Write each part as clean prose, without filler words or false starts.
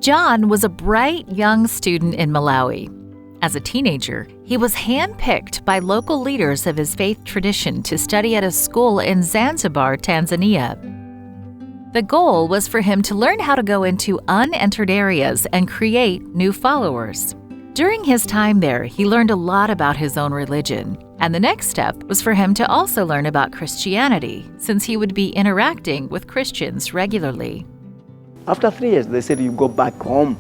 John was a bright young student in Malawi. As a teenager, he was handpicked by local leaders of his faith tradition to study at a school in Zanzibar, Tanzania. The goal was for him to learn how to go into unentered areas and create new followers. During his time there, he learned a lot about his own religion, and the next step was for him to also learn about Christianity, since he would be interacting with Christians regularly. After 3 years, they said you go back home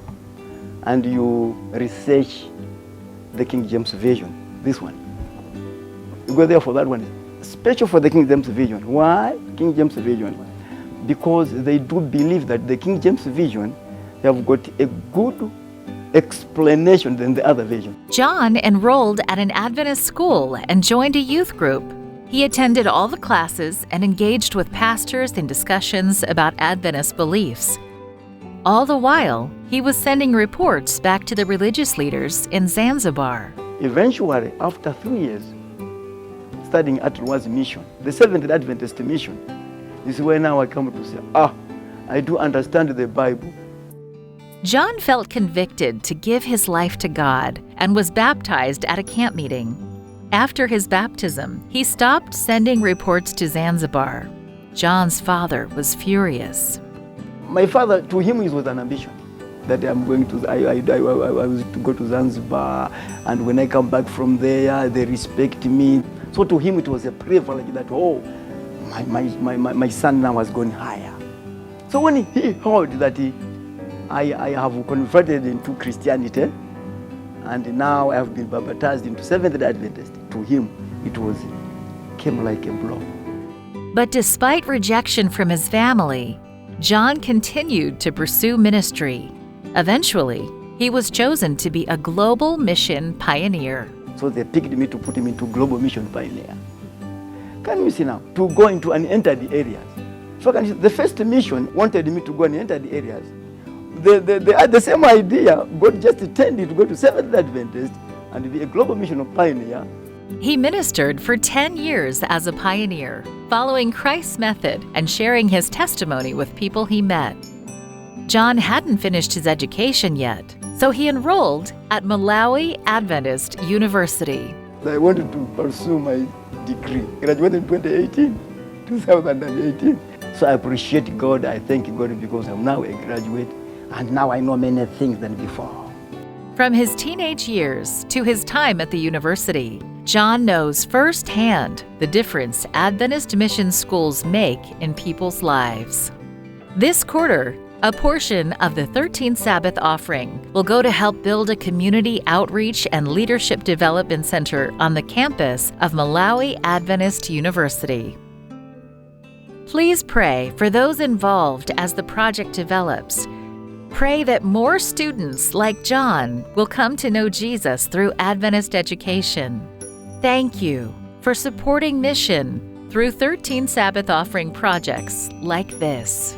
and you research the King James Version, this one. You go there for that one, special for the King James Version. Why King James Version? Because they do believe that the King James Version have got a good explanation than the other version. John enrolled at an Adventist school and joined a youth group. He attended all the classes and engaged with pastors in discussions about Adventist beliefs. All the while, he was sending reports back to the religious leaders in Zanzibar. Eventually, after 3 years, studying at Rwand's mission, the Seventh Adventist mission, this is where now I come to say, I do understand the Bible. John felt convicted to give his life to God and was baptized at a camp meeting. After his baptism, he stopped sending reports to Zanzibar. John's father was furious. My father, to him, it was an ambition that I was to go to Zanzibar, and when I come back from there, they respect me. So to him, it was a privilege that, my son now has gone higher. So when he heard that I have converted into Christianity, and now I have been baptized into Seventh Adventist, to him, came like a blow. But despite rejection from his family, John continued to pursue ministry. Eventually, he was chosen to be a global mission pioneer. So they picked me to put him into global mission pioneer. Can you see now? To go into and enter the areas. So can you see, the first mission wanted me to go and enter the areas. They had the same idea. God just intended to go to Seventh Adventist and be a global mission pioneer. He ministered for 10 years as a pioneer, following Christ's method and sharing his testimony with people he met. John hadn't finished his education yet, so he enrolled at Malawi Adventist University. I wanted to pursue my degree. Graduated in 2018. So I appreciate God. I thank God because I'm now a graduate, and now I know many things than before. From his teenage years to his time at the university, John knows firsthand the difference Adventist mission schools make in people's lives. This quarter, a portion of the 13th Sabbath offering will go to help build a community outreach and leadership development center on the campus of Malawi Adventist University. Please pray for those involved as the project develops. Pray that more students like John will come to know Jesus through Adventist education. Thank you for supporting mission through 13 Sabbath offering projects like this.